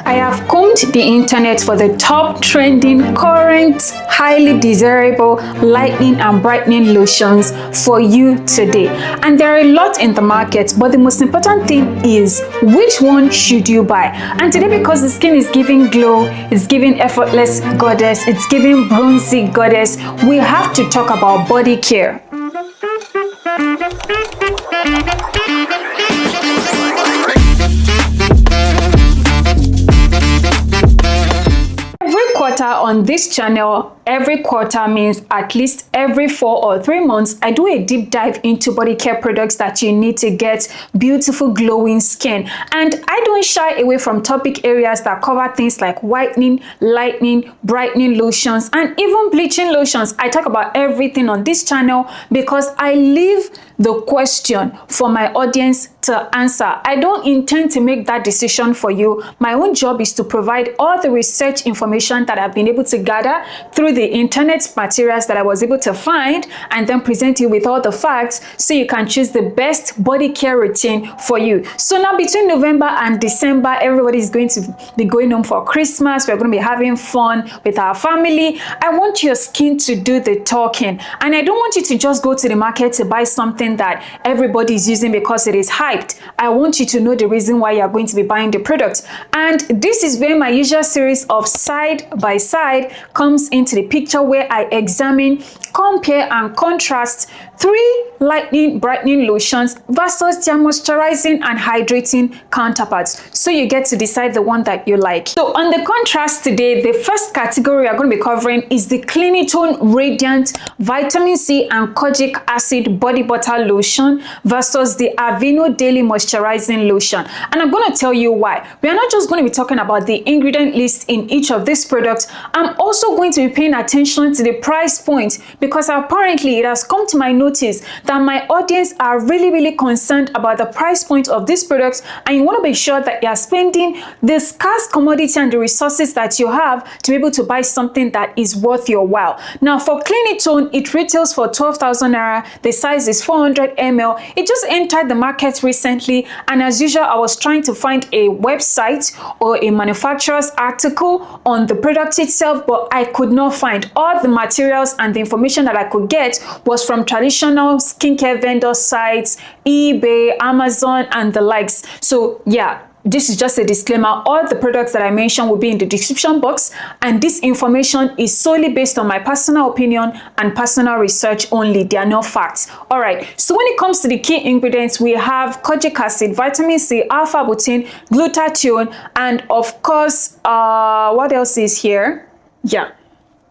I have combed the internet for the top trending, current, highly desirable lightening and brightening lotions for you today. And there are a lot in the market, but the most important thing is which one should you buy? And today, because the skin is giving glow, it's giving effortless goddess, it's giving bronzy goddess, we have to talk about body care. On this channel, every quarter means at least every 4 or 3 months, I do a deep dive into body care products that you need to get beautiful glowing skin. And I don't shy away from topic areas that cover things like whitening, lightening, brightening lotions, and even bleaching lotions. I talk about everything on this channel because I leave the question for my audience to answer. I don't intend to make that decision for you. My own job is to provide all the research information that I've been able to gather through the internet materials that I was able to find, and then present you with all the facts so you can choose the best body care routine for you. So now between November and December, everybody is going to be going home for Christmas. We're going to be having fun with our family. I want your skin to do the talking, and I don't want you to just go to the market to buy something that everybody is using because it is hyped. I want you to know the reason why you're going to be buying the product. And this is where my usual series of side by side comes into the picture, where I examine, compare and contrast 3 lightening brightening lotions versus their moisturizing and hydrating counterparts, so you get to decide the one that you like. So on the contrast today, the first category we are going to be covering is the Clinitone Radiant Vitamin C and Kojic Acid Body Butter Lotion versus the Aveeno Daily Moisturizing Lotion. And I'm going to tell you why. We are not just going to be talking about the ingredient list in each of these products. I'm also going to be paying attention to the price point, because apparently it has come to my notice that my audience are really concerned about the price point of these products, and you want to be sure that you are spending the scarce commodity and the resources that you have to be able to buy something that is worth your while. Now for Clinitone, it retails for 12,000 naira. The size is 400 ml. It just entered the market recently, and as usual, I was trying to find a website or a manufacturer's article on the product itself, but I could not find. All the materials and the information that I could get was from traditional skincare vendor sites, eBay, Amazon, and the likes. So yeah, this is just a disclaimer. All the products that I mentioned will be in the description box, and this information is solely based on my personal opinion and personal research only. They are not facts. All right, so when it comes to the key ingredients, we have kojic acid, vitamin C, alpha butene, glutathione, and of course, what else is here? Yeah,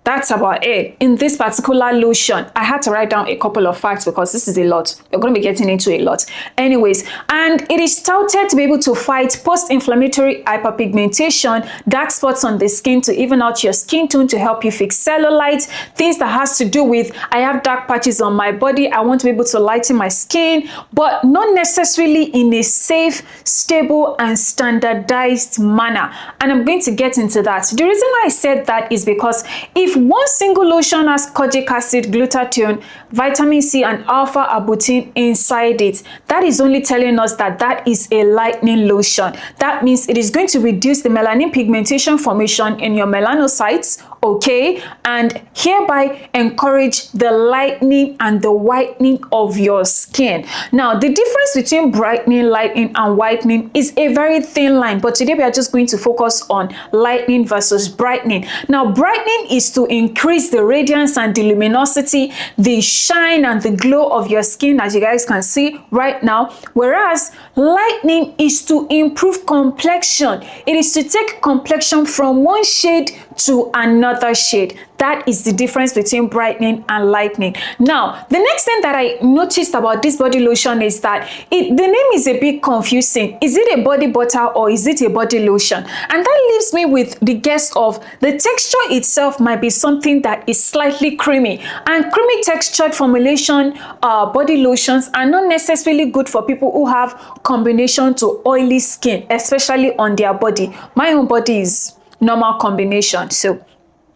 that's about it. In this particular lotion, I had to write down a couple of facts because this is a lot. You're going to be getting into a lot. Anyways, and it is touted to be able to fight post-inflammatory hyperpigmentation, dark spots on the skin, to even out your skin tone, to help you fix cellulite, things that has to do with, I have dark patches on my body, I want to be able to lighten my skin, but not necessarily in a safe, stable, and standardized manner. And I'm going to get into that. The reason why I said that is because if one single lotion has kojic acid, glutathione, vitamin C, and alpha butene inside it, that is only telling us that that is a lightening lotion. That means it is going to reduce the melanin pigmentation formation in your melanocytes, okay, and hereby encourage the lightening and the whitening of your skin. Now, the difference between brightening, lightening, and whitening is a very thin line, but today we are just going to focus on lightening versus brightening. Now, brightening is to increase the radiance and the luminosity, the shine and the glow of your skin, as you guys can see right now, whereas lightening is to improve complexion. It is to take complexion from one shade to another shade. That is the difference between brightening and lightening. Now, the next thing that I noticed about this body lotion is that the name is a bit confusing. Is it a body butter or is it a body lotion? And that leaves me with the guess of the texture itself might be something that is slightly creamy. And creamy textured formulation body lotions are not necessarily good for people who have combination to oily skin, especially on their body. My own body is normal combination, so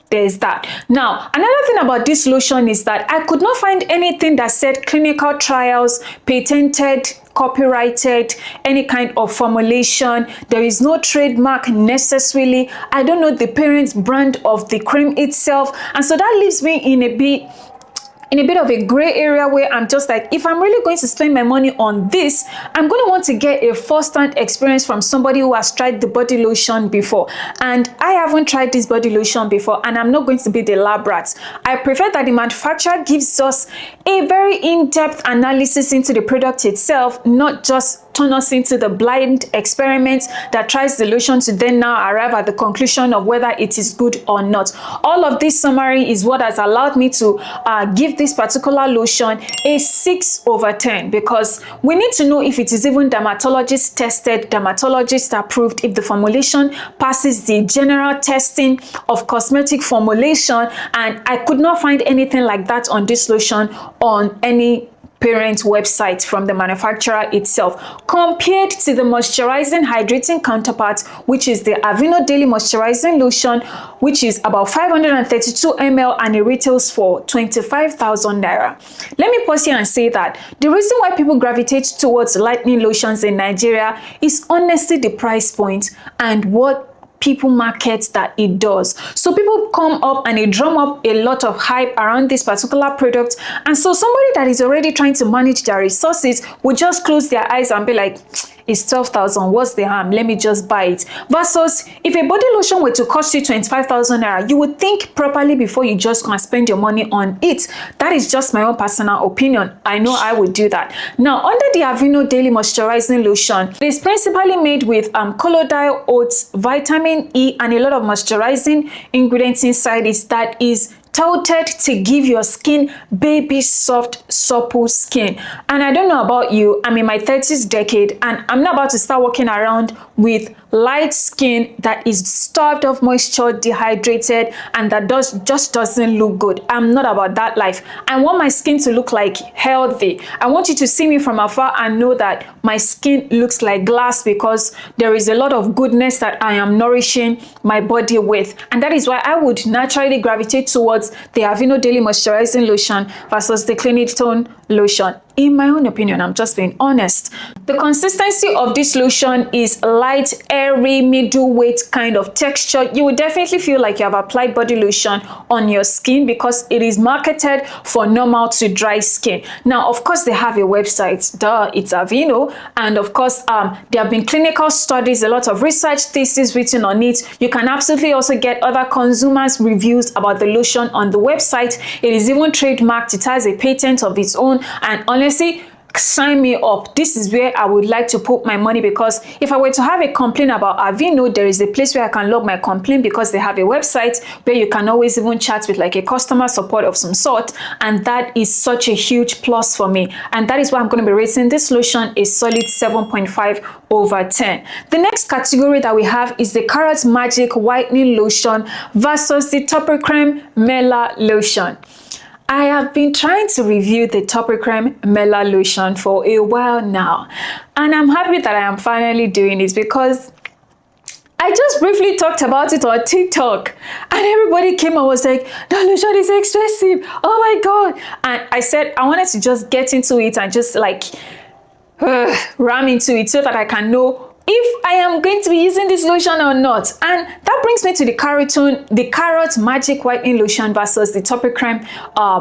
there's that. Now, another thing about this lotion is that I could not find anything that said clinical trials, patented, copyrighted any kind of formulation. There is no trademark necessarily. I don't know the parent brand of the cream itself, and so that leaves me in a bit of a gray area where I'm just like, if I'm really going to spend my money on this, I'm going to want to get a first-hand experience from somebody who has tried the body lotion before. And I haven't tried this body lotion before, and I'm not going to be the lab rat. I prefer that the manufacturer gives us a very in-depth analysis into the product itself, not just turn us into the blind experiment that tries the lotion to then now arrive at the conclusion of whether it is good or not. All of this summary is what has allowed me to give this particular lotion a 6/10, because we need to know if it is even dermatologist tested, dermatologist approved, if the formulation passes the general testing of cosmetic formulation, and I could not find anything like that on this lotion on any parent website from the manufacturer itself. Compared to the moisturizing hydrating counterpart, which is the Aveeno daily moisturizing lotion, which is about 532 ml and it retails for 25,000 naira. Let me pause here and say that the reason why people gravitate towards lightening lotions in Nigeria is honestly the price point and what people market that it does. So people come up and they drum up a lot of hype around this particular product, and so somebody that is already trying to manage their resources will just close their eyes and be like, it's 12,000, what's the harm, let me just buy it. Versus if a body lotion were to cost you 25,000 naira, you would think properly before you just go and spend your money on it. That is just my own personal opinion. I know I would do that. Now, under the Aveeno daily moisturizing lotion, it is principally made with colloidal oats, vitamin E, and a lot of moisturizing ingredients inside it that is touted to give your skin baby soft supple skin. And I don't know about you, I'm in my 30s decade and I'm not about to start walking around with light skin that is starved of moisture, dehydrated, and that just doesn't look good. I'm not about that life. I want my skin to look like healthy. I want you to see me from afar and know that my skin looks like glass because there is a lot of goodness that I am nourishing my body with. And that is why I would naturally gravitate towards the Aveeno daily moisturizing lotion versus the Clinitone lotion. In my own opinion, I'm just being honest. The consistency of this lotion is light, airy, middleweight kind of texture. You will definitely feel like you have applied body lotion on your skin because it is marketed for normal to dry skin. Now, of course, they have a website. Duh, it's Aveeno. And of course, there have been clinical studies, a lot of research theses written on it. You can absolutely also get other consumers' reviews about the lotion on the website. It is even trademarked. It has a patent of its own. And honestly, sign me up. This is where I would like to put my money, because if I were to have a complaint about Aveeno, there is a place where I can log my complaint because they have a website where you can always even chat with like a customer support of some sort, and that is such a huge plus for me. And that is why I'm going to be rating this lotion a solid 7.5/10. The next category that we have is the Carrot Magic Whitening Lotion versus the Topper Creme Mela Lotion. I have been trying to review the Topper Creme Mela lotion for a while now, and I'm happy that I am finally doing it because I just briefly talked about it on TikTok and everybody came and was like, that lotion is expensive, oh my god. And I said I wanted to just get into it and just like ram into it so that I can know if I am going to be using this lotion or not. And that brings me to the Carrot Magic Whitening Lotion versus the Topper Creme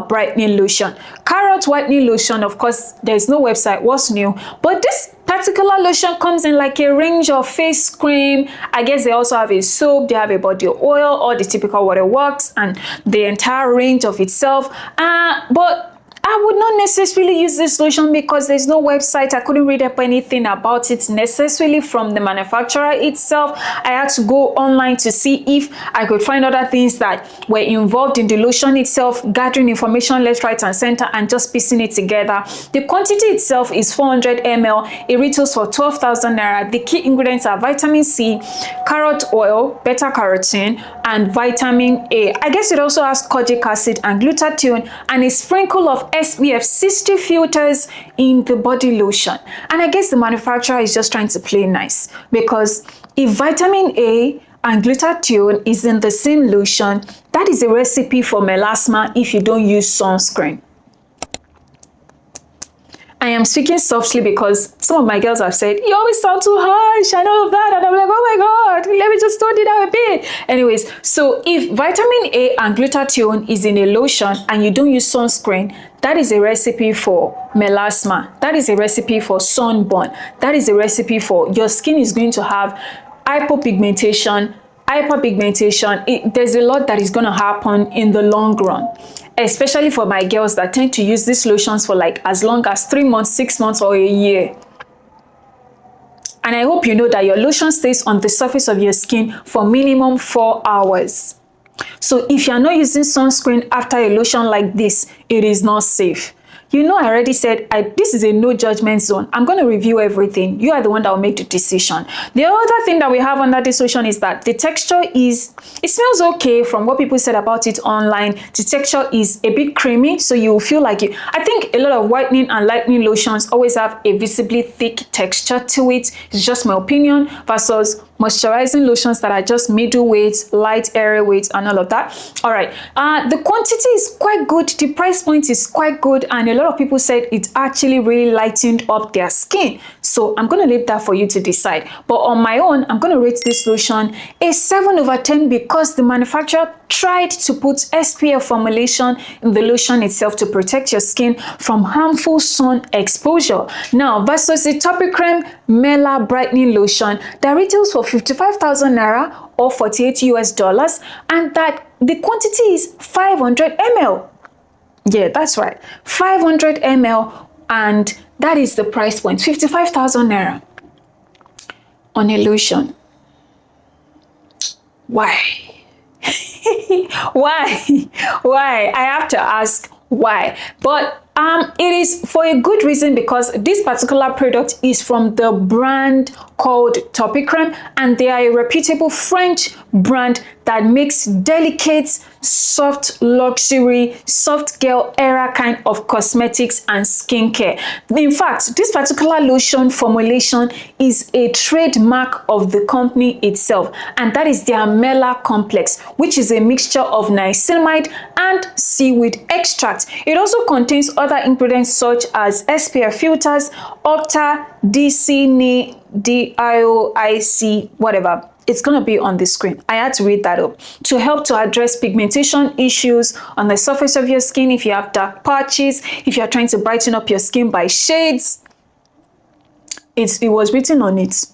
Brightening Lotion. Carrot Whitening Lotion, of course, there's no website, what's new, but this particular lotion comes in like a range of face cream. I guess they also have a soap, they have a body oil, or the typical waterworks, and the entire range of itself. But I would not necessarily use this lotion because there's no website. I couldn't read up anything about it necessarily from the manufacturer itself. I had to go online to see if I could find other things that were involved in the lotion itself, gathering information left, right, and center, and just piecing it together. The quantity itself is 400 ml. It retails for 12,000 naira. The key ingredients are vitamin C, carrot oil, beta carotene, and vitamin A. I guess it also has kojic acid and glutathione, and a sprinkle of SPF 60 filters in the body lotion. And I guess the manufacturer is just trying to play nice, because if vitamin A and glutathione is in the same lotion, that is a recipe for melasma if you don't use sunscreen. I am speaking softly because some of my girls have said, you always sound too harsh and all of that. And I'm like, oh my God, let me just tone it down a bit. Anyways, so if vitamin A and glutathione is in a lotion and you don't use sunscreen, that is a recipe for melasma. That is a recipe for sunburn. That is a recipe for your skin is going to have hypopigmentation. There's a lot that is going to happen in the long run, especially for my girls that tend to use these lotions for like as long as 3 months, 6 months, or a year. And I hope you know that your lotion stays on the surface of your skin for minimum 4 hours. So if you're not using sunscreen after a lotion like this, it is not safe. You know, I already said this is a no judgment zone. I'm going to review everything. You are the one that will make the decision. The other thing that we have under this lotion is that the texture it smells okay from what people said about it online. The texture is a bit creamy, so you will feel like it. I think a lot of whitening and lightening lotions always have a visibly thick texture to it. It's just my opinion versus moisturizing lotions that are just middleweight, light, airy weight, and all of that. All right, the quantity is quite good. The price point is quite good, and a lot of people said it actually really lightened up their skin. So I'm going to leave that for you to decide. But on my own, I'm going to rate this lotion a 7/10 because the manufacturer tried to put SPF formulation in the lotion itself to protect your skin from harmful sun exposure. Now, versus the Topic Creme Mela Brightening Lotion that retails for 55,000 naira or $48 US, and that the quantity is 500 ml. Yeah, that's right, 500 ml, and that is the price point, 55,000 naira on a lotion. Why? Why? I have to ask why. But it is for a good reason, because this particular product is from the brand called Topic Creme, and they are a reputable French brand that makes delicate, soft luxury, soft girl era kind of cosmetics and skincare. In fact, this particular lotion formulation is a trademark of the company itself, and that is their Mela complex, which is a mixture of niacinamide and seaweed extract. It also contains other ingredients such as SPF filters, Octa, DC, DIOIC, whatever. It's going to be on the screen. I had to read that up. To help to address pigmentation issues on the surface of your skin, if you have dark patches, if you're trying to brighten up your skin by shades, it was written on it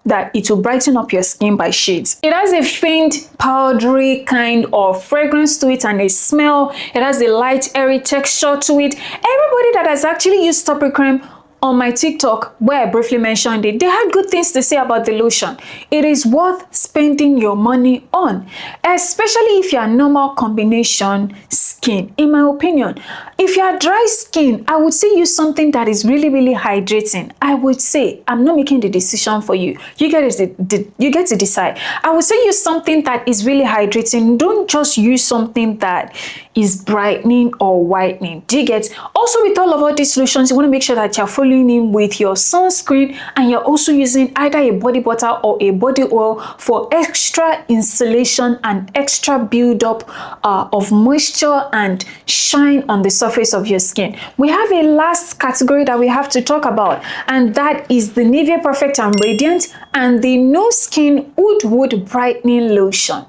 that it will brighten up your skin by shades. It has a faint powdery kind of fragrance to it and a smell. It has a light airy texture to it. Everybody that has actually used Topic Creme on my TikTok, where I briefly mentioned it, they had good things to say about the lotion. It is worth spending your money on, especially if you are normal combination skin, in my opinion. If you are dry skin, I would say use something that is really, really hydrating. I would say, I'm not making the decision for you. You get to decide. I would say use something that is really hydrating. Don't just use something that is brightening or whitening. Do you get? Also, with all of all these lotions, you want to make sure that you're following in with your sunscreen, and you're also using either a body butter or a body oil for extra insulation and extra build-up of moisture and shine on the surface of your skin. We have a last category that we have to talk about, and that is the Nivea Perfect and Radiant and the No Skin Wood Brightening Lotion.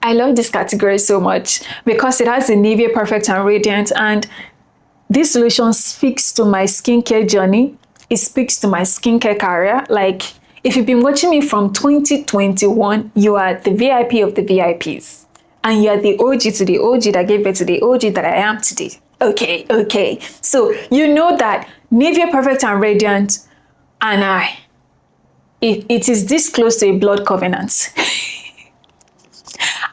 I love this category so much because it has the Nivea Perfect and Radiant, and this lotion speaks to my skincare journey. It speaks to my skincare career. Like, if you've been watching me from 2021, you are the VIP of the VIPs. And you are the OG to the OG that gave birth to the OG that I am today. Okay. So you know that Nivea Perfect and Radiant and it is this close to a blood covenant.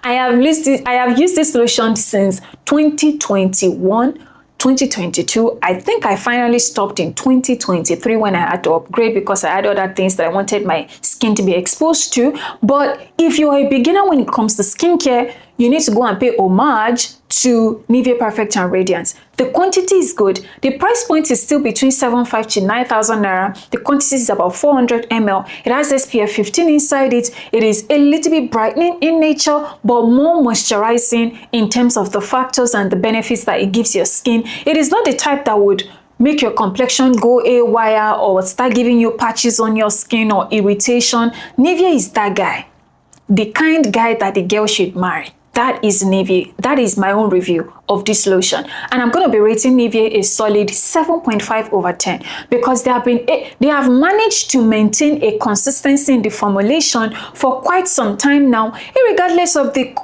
I have used this lotion since 2021, 2022. I think I finally stopped in 2023 when I had to upgrade because I had other things that I wanted my skin to be exposed to. But if you're a beginner when it comes to skincare, you need to go and pay homage to Nivea Perfect and Radiance. The quantity is good. The price point is still between 7,500 to 9,000 naira. The quantity is about 400 ml. It has SPF 15 inside it. It is a little bit brightening in nature, but more moisturizing in terms of the factors and the benefits that it gives your skin. It is not the type that would make your complexion go haywire or start giving you patches on your skin or irritation. Nivea is that guy. The kind guy that the girl should marry. That is Nivea. That is my own review of this lotion. And I'm going to be rating Nivea a solid 7.5 over 10 because they have managed to maintain a consistency in the formulation for quite some time now, regardless of the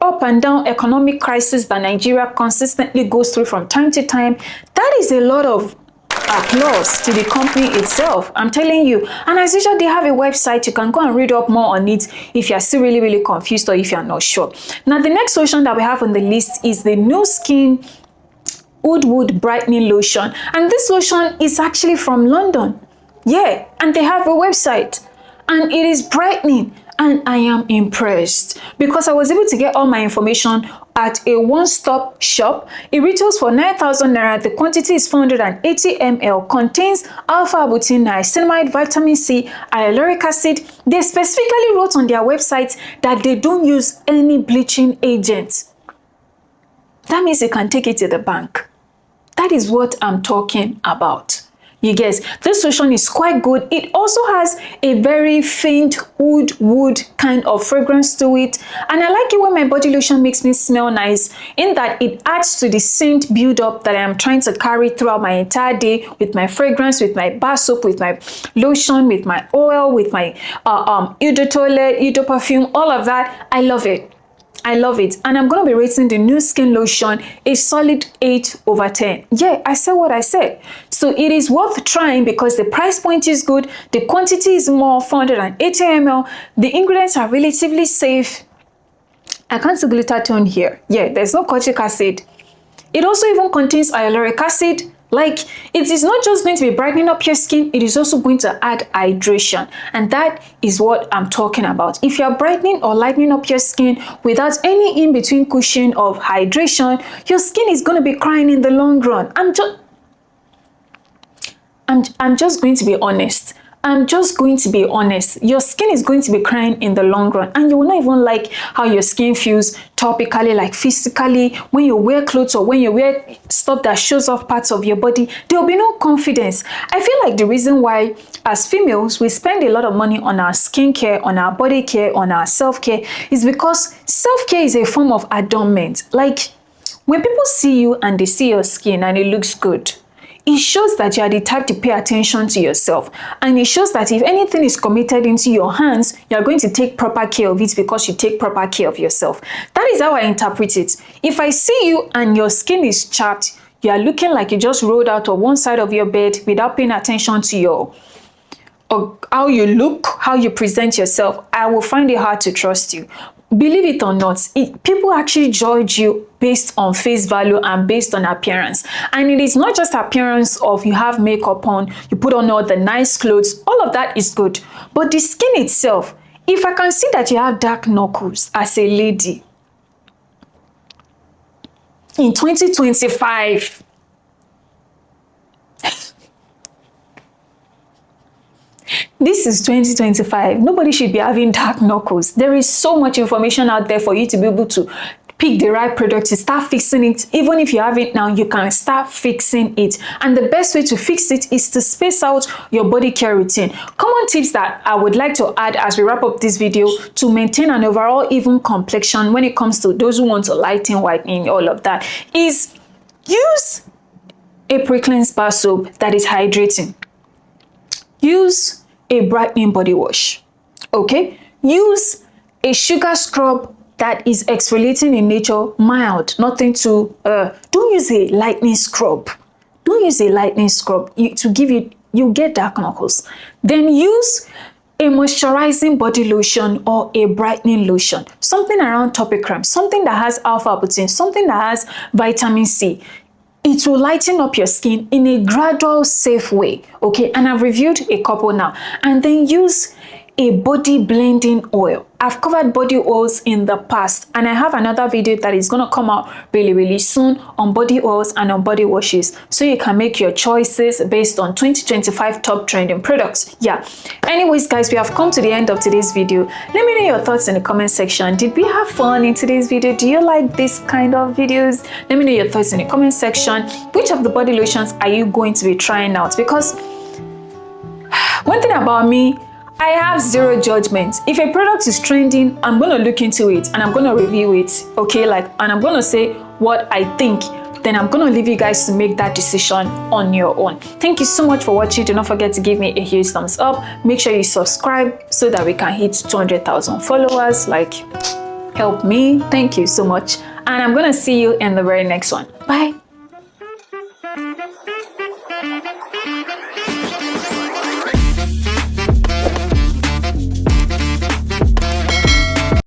up and down economic crisis that Nigeria consistently goes through from time to time. That is a lot of applause to the company itself, I'm telling you. And as usual, they have a website. You can go and read up more on it if you're still really confused or if you're not sure. Now, the next lotion that we have on the list is the New Skin Wood Brightening Lotion. And this lotion is actually from London. Yeah, and they have a website. And it is brightening. And I am impressed because I was able to get all my information at a one-stop shop. It retails for 9,000 naira. The quantity is 480 ml, contains alpha-arbutin, niacinamide, vitamin C, hyaluronic acid. They specifically wrote on their website that they don't use any bleaching agent. That means you can take it to the bank. That is what I'm talking about. You guys, this lotion is quite good. It also has a very faint wood kind of fragrance to it. And I like it when my body lotion makes me smell nice, in that it adds to the scent build-up that I am trying to carry throughout my entire day with my fragrance, with my bar soap, with my lotion, with my oil, with my eau de toilette, eau de perfume, all of that. I love it. I love it. And I'm going to be rating the New Skin Lotion a solid 8 over 10. Yeah, I said what I said. So it is worth trying because the price point is good. The quantity is more, 480 ml. The ingredients are relatively safe. I can't see glutathione here. Yeah, there's no kojic acid. It also even contains hyaluronic acid. Like, it is not just going to be brightening up your skin, it is also going to add hydration. And that is what I'm talking about. If you're brightening or lightening up your skin without any in-between cushion of hydration, your skin is going to be crying in the long run. I'm just going to be honest. Your skin is going to be crying in the long run, and you will not even like how your skin feels topically, like physically. When you wear clothes or when you wear stuff that shows off parts of your body, there will be no confidence. I feel like the reason why as females we spend a lot of money on our skincare, on our body care, on our self-care is because self-care is a form of adornment. Like, when people see you and they see your skin and it looks good, it shows that you are the type to pay attention to yourself. And it shows that if anything is committed into your hands, you are going to take proper care of it because you take proper care of yourself. That is how I interpret it. If I see you and your skin is chapped, you are looking like you just rolled out of one side of your bed without paying attention to how you look, how you present yourself, I will find it hard to trust you. Believe it or not, people actually judge you based on face value and based on appearance. And it is not just appearance of you have makeup on, you put on all the nice clothes, all of that is good. But the skin itself, if I can see that you have dark knuckles as a lady in 2025, this is 2025. Nobody should be having dark knuckles. There is so much information out there for you to be able to pick the right product to start fixing it. Even if you have it now, you can start fixing it. And the best way to fix it is to space out your body care routine. Common tips that I would like to add as we wrap up this video to maintain an overall even complexion when it comes to those who want to lighten, whitening, all of that, is use a pre-cleanse bar soap that is hydrating. Use a brightening body wash. Okay? Use a sugar scrub that is exfoliating in nature, mild, nothing to don't use a lightening scrub. Don't use a lightening scrub to give you get dark knuckles. Then use a moisturizing body lotion or a brightening lotion, something around topic cream, something that has alpha-arbutin, something that has vitamin C. It will lighten up your skin in a gradual, safe way, okay? And I've reviewed a couple now. And then use a body blending oil. I've covered body oils in the past, and I have another video that is going to come out really soon on body oils and on body washes, so you can make your choices based on 2025 top trending products. Yeah, anyways guys, we have come to the end of today's video. Let me know your thoughts in the comment section. Did we have fun in today's video? Do you like this kind of videos? Let me know your thoughts in the comment section. Which of the body lotions are you going to be trying out? Because one thing about me, I have zero judgment. If a product is trending, I'm going to look into it and I'm going to review it, okay? And I'm going to say what I think. Then I'm going to leave you guys to make that decision on your own. Thank you so much for watching. Do not forget to give me a huge thumbs up. Make sure you subscribe so that we can hit 200,000 followers. Help me. Thank you so much. And I'm going to see you in the very next one. Bye.